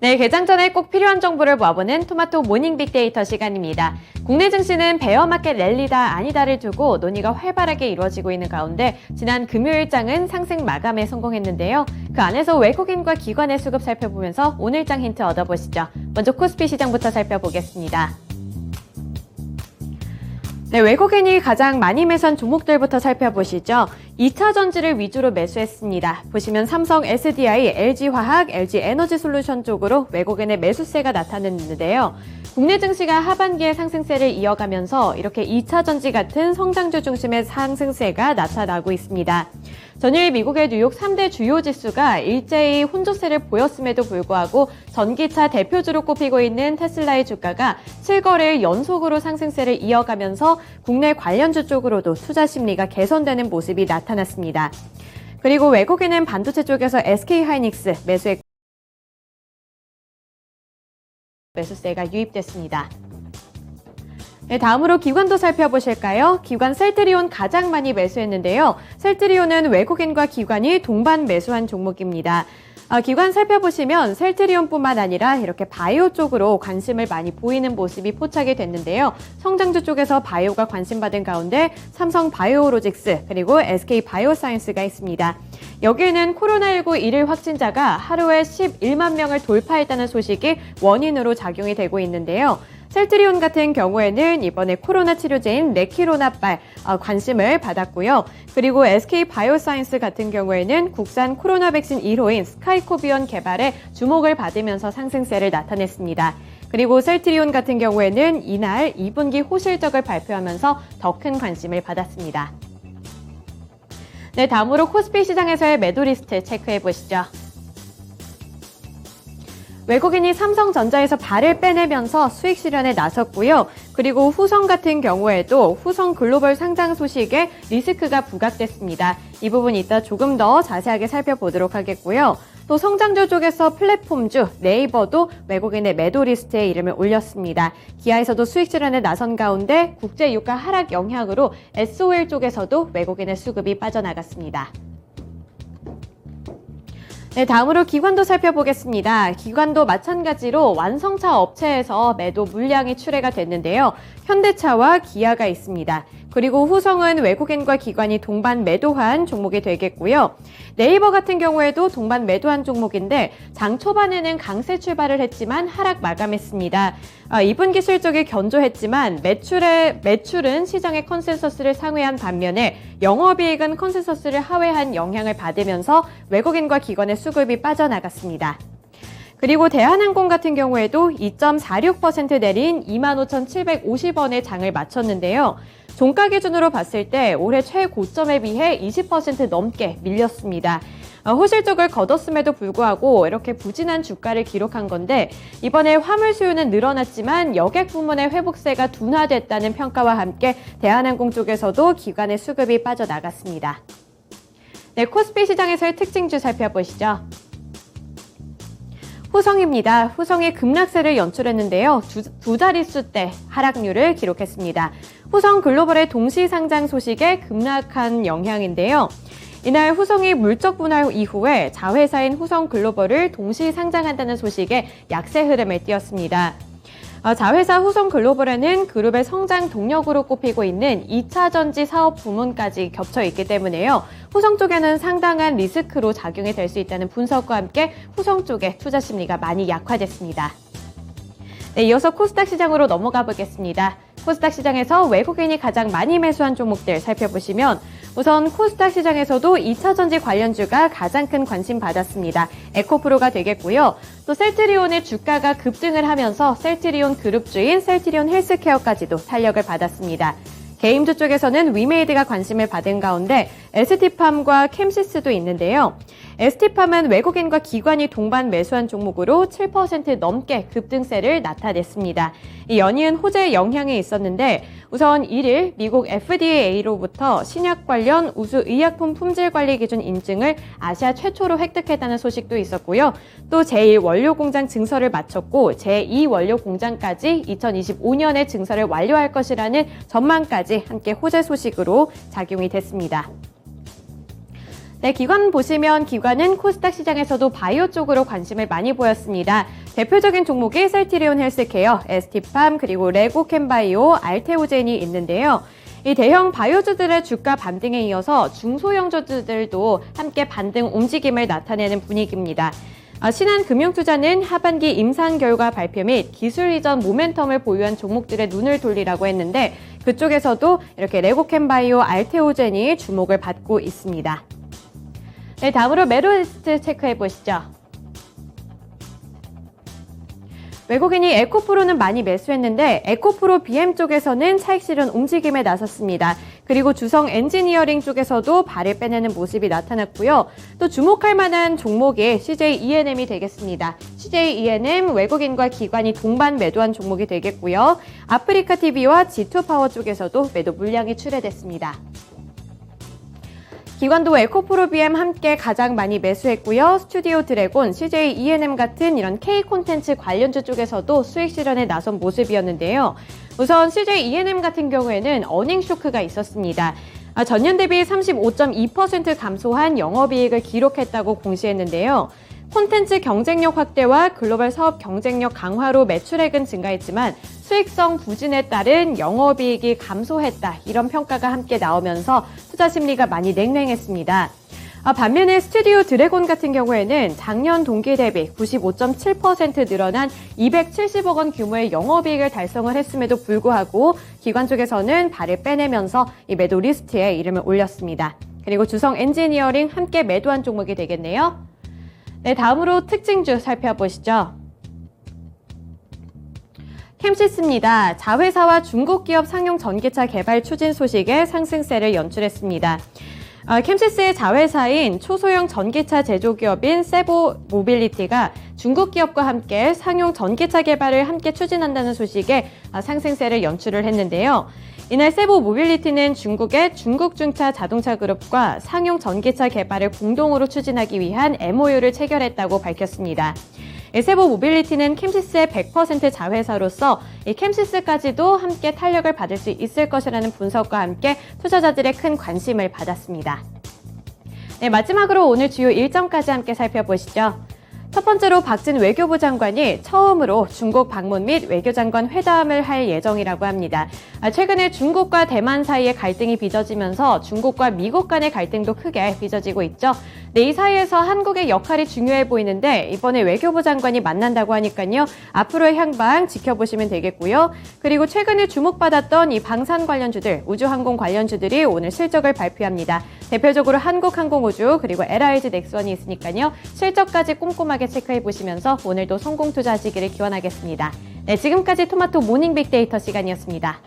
네, 개장 전에 꼭 필요한 정보를 모아보는 토마토 모닝 빅데이터 시간입니다. 국내 증시는 베어마켓 랠리다 아니다를 두고 논의가 활발하게 이루어지고 있는 가운데 지난 금요일장은 상승 마감에 성공했는데요. 그 안에서 외국인과 기관의 수급 살펴보면서 오늘장 힌트 얻어보시죠. 먼저 코스피 시장부터 살펴보겠습니다. 네, 외국인이 가장 많이 매수한 종목들부터 살펴보시죠. 2차 전지를 위주로 매수했습니다. 보시면 삼성, SDI, LG화학, LG에너지솔루션 쪽으로 외국인의 매수세가 나타났는데요. 국내 증시가 하반기에 상승세를 이어가면서 이렇게 2차 전지 같은 성장주 중심의 상승세가 나타나고 있습니다. 전일 미국의 뉴욕 3대 주요 지수가 일제히 혼조세를 보였음에도 불구하고 전기차 대표주로 꼽히고 있는 테슬라의 주가가 7거래일 연속으로 상승세를 이어가면서 국내 관련주 쪽으로도 투자 심리가 개선되는 모습이 나타났습니다. 그리고 외국인은 반도체 쪽에서 SK하이닉스 매수세가 유입됐습니다. 네, 다음으로 기관도 살펴보실까요? 기관 셀트리온 가장 많이 매수했는데요. 셀트리온은 외국인과 기관이 동반 매수한 종목입니다. 기관 살펴보시면 셀트리온뿐만 아니라 이렇게 바이오 쪽으로 관심을 많이 보이는 모습이 포착이 됐는데요. 성장주 쪽에서 바이오가 관심받은 가운데 삼성 바이오로직스 그리고 SK 바이오사이언스가 있습니다. 여기에는 코로나19 1일 확진자가 하루에 11만 명을 돌파했다는 소식이 원인으로 작용이 되고 있는데요. 셀트리온 같은 경우에는 이번에 코로나 치료제인 레키로나발 관심을 받았고요. 그리고 SK 바이오사이언스 같은 경우에는 국산 코로나 백신 1호인 스카이코비언 개발에 주목을 받으면서 상승세를 나타냈습니다. 그리고 셀트리온 같은 경우에는 이날 2분기 호실적을 발표하면서 더 큰 관심을 받았습니다. 네, 다음으로 코스피 시장에서의 매도 리스트 체크해 보시죠. 외국인이 삼성전자에서 발을 빼내면서 수익 실현에 나섰고요. 그리고 후성 같은 경우에도 후성 글로벌 상장 소식에 리스크가 부각됐습니다. 이 부분 이따 조금 더 자세하게 살펴보도록 하겠고요. 또 성장주 쪽에서 플랫폼주 네이버도 외국인의 매도 리스트에 이름을 올렸습니다. 기아에서도 수익 실현에 나선 가운데 국제 유가 하락 영향으로 SOL 쪽에서도 외국인의 수급이 빠져나갔습니다. 네, 다음으로 기관도 살펴보겠습니다. 기관도 마찬가지로 완성차 업체에서 매도 물량이 출회가 됐는데요. 현대차와 기아가 있습니다. 그리고 후성은 외국인과 기관이 동반 매도한 종목이 되겠고요. 네이버 같은 경우에도 동반 매도한 종목인데 장 초반에는 강세 출발을 했지만 하락 마감했습니다. 2분기 실적이 견조했지만 매출은 시장의 컨센서스를 상회한 반면에 영업이익은 컨센서스를 하회한 영향을 받으면서 외국인과 기관의 수급이 빠져나갔습니다. 그리고 대한항공 같은 경우에도 2.46% 내린 25,750원에 장을 마쳤는데요. 종가 기준으로 봤을 때 올해 최고점에 비해 20% 넘게 밀렸습니다. 호실적을 거뒀음에도 불구하고 이렇게 부진한 주가를 기록한 건데 이번에 화물 수요는 늘어났지만 여객 부문의 회복세가 둔화됐다는 평가와 함께 대한항공 쪽에서도 기관의 수급이 빠져나갔습니다. 네, 코스피 시장에서의 특징주 살펴보시죠. 후성입니다. 후성이 급락세를 연출했는데요. 두 자릿수대 하락률을 기록했습니다. 후성 글로벌의 동시 상장 소식에 급락한 영향인데요. 이날 후성이 물적 분할 이후에 자회사인 후성 글로벌을 동시 상장한다는 소식에 약세 흐름을 띄었습니다. 자회사 후성 글로벌에는 그룹의 성장 동력으로 꼽히고 있는 2차 전지 사업 부문까지 겹쳐 있기 때문에요. 후성 쪽에는 상당한 리스크로 작용이 될 수 있다는 분석과 함께 후성 쪽의 투자 심리가 많이 약화됐습니다. 네, 이어서 코스닥 시장으로 넘어가 보겠습니다. 코스닥 시장에서 외국인이 가장 많이 매수한 종목들 살펴보시면 우선 코스닥 시장에서도 2차 전지 관련주가 가장 큰 관심 받았습니다. 에코프로가 되겠고요. 또 셀트리온의 주가가 급등을 하면서 셀트리온 그룹주인 셀트리온 헬스케어까지도 탄력을 받았습니다. 게임주 쪽에서는 위메이드가 관심을 받은 가운데 ST팜과 캠시스도 있는데요. ST팜은 외국인과 기관이 동반 매수한 종목으로 7% 넘게 급등세를 나타냈습니다. 이 연이은 호재 영향이 있었는데 우선 1일 미국 FDA로부터 신약 관련 우수 의약품 품질 관리 기준 인증을 아시아 최초로 획득했다는 소식도 있었고요. 또 제1 원료 공장 증설을 마쳤고 제2 원료 공장까지 2025년에 증설을 완료할 것이라는 전망까지 함께 호재 소식으로 작용이 됐습니다. 네, 기관 보시면 기관은 코스닥 시장에서도 바이오 쪽으로 관심을 많이 보였습니다. 대표적인 종목이 셀트리온 헬스케어, ST팜, 그리고 레고캠바이오, 알테오젠이 있는데요. 이 대형 바이오주들의 주가 반등에 이어서 중소형주들도 함께 반등 움직임을 나타내는 분위기입니다. 신한금융투자는 하반기 임상 결과 발표 및 기술 이전 모멘텀을 보유한 종목들의 눈을 돌리라고 했는데 그쪽에서도 이렇게 레고캠바이오, 알테오젠이 주목을 받고 있습니다. 네, 다음으로 매도리스트 체크해 보시죠. 외국인이 에코프로는 많이 매수했는데 에코프로 BM 쪽에서는 차익 실현 움직임에 나섰습니다. 그리고 주성 엔지니어링 쪽에서도 발을 빼내는 모습이 나타났고요. 또 주목할 만한 종목이 CJ E&M이 되겠습니다. CJ E&M 외국인과 기관이 동반 매도한 종목이 되겠고요. 아프리카 TV와 G2 파워 쪽에서도 매도 물량이 출회됐습니다. 기관도 에코프로 BM 함께 가장 많이 매수했고요. 스튜디오 드래곤, CJ E&M 같은 이런 K 콘텐츠 관련주 쪽에서도 수익 실현에 나선 모습이었는데요. 우선 CJ E&M 같은 경우에는 어닝 쇼크가 있었습니다. 전년 대비 35.2% 감소한 영업이익을 기록했다고 공시했는데요. 콘텐츠 경쟁력 확대와 글로벌 사업 경쟁력 강화로 매출액은 증가했지만 수익성 부진에 따른 영업이익이 감소했다. 이런 평가가 함께 나오면서 투자 심리가 많이 냉랭했습니다. 반면에 스튜디오 드래곤 같은 경우에는 작년 동기 대비 95.7% 늘어난 270억 원 규모의 영업이익을 달성을 했음에도 불구하고 기관 쪽에서는 발을 빼내면서 이 매도 리스트에 이름을 올렸습니다. 그리고 주성 엔지니어링 함께 매도한 종목이 되겠네요. 네, 다음으로 특징주 살펴보시죠. 캠시스입니다. 자회사와 중국 기업 상용 전기차 개발 추진 소식에 상승세를 연출했습니다. 캠시스의 자회사인 초소형 전기차 제조기업인 세보 모빌리티가 중국 기업과 함께 상용 전기차 개발을 함께 추진한다는 소식에 상승세를 연출을 했는데요. 이날 세보 모빌리티는 중국의 중국중차 자동차 그룹과 상용 전기차 개발을 공동으로 추진하기 위한 MOU를 체결했다고 밝혔습니다. 세보 모빌리티는 캠시스의 100% 자회사로서 이 캠시스까지도 함께 탄력을 받을 수 있을 것이라는 분석과 함께 투자자들의 큰 관심을 받았습니다. 네, 마지막으로 오늘 주요 일정까지 함께 살펴보시죠. 첫 번째로 박진 외교부 장관이 처음으로 중국 방문 및 외교장관 회담을 할 예정이라고 합니다. 최근에 중국과 대만 사이의 갈등이 빚어지면서 중국과 미국 간의 갈등도 크게 빚어지고 있죠. 네, 이 사이에서 한국의 역할이 중요해 보이는데 이번에 외교부 장관이 만난다고 하니까요. 앞으로의 향방 지켜보시면 되겠고요. 그리고 최근에 주목받았던 이 방산 관련주들, 우주항공 관련주들이 오늘 실적을 발표합니다. 대표적으로 한국항공우주 그리고 LIG 넥스원이 있으니까요. 실적까지 꼼꼼하게 체크해 보시면서 오늘도 성공 투자하시기를 기원하겠습니다. 네, 지금까지 토마토 모닝 빅데이터 시간이었습니다.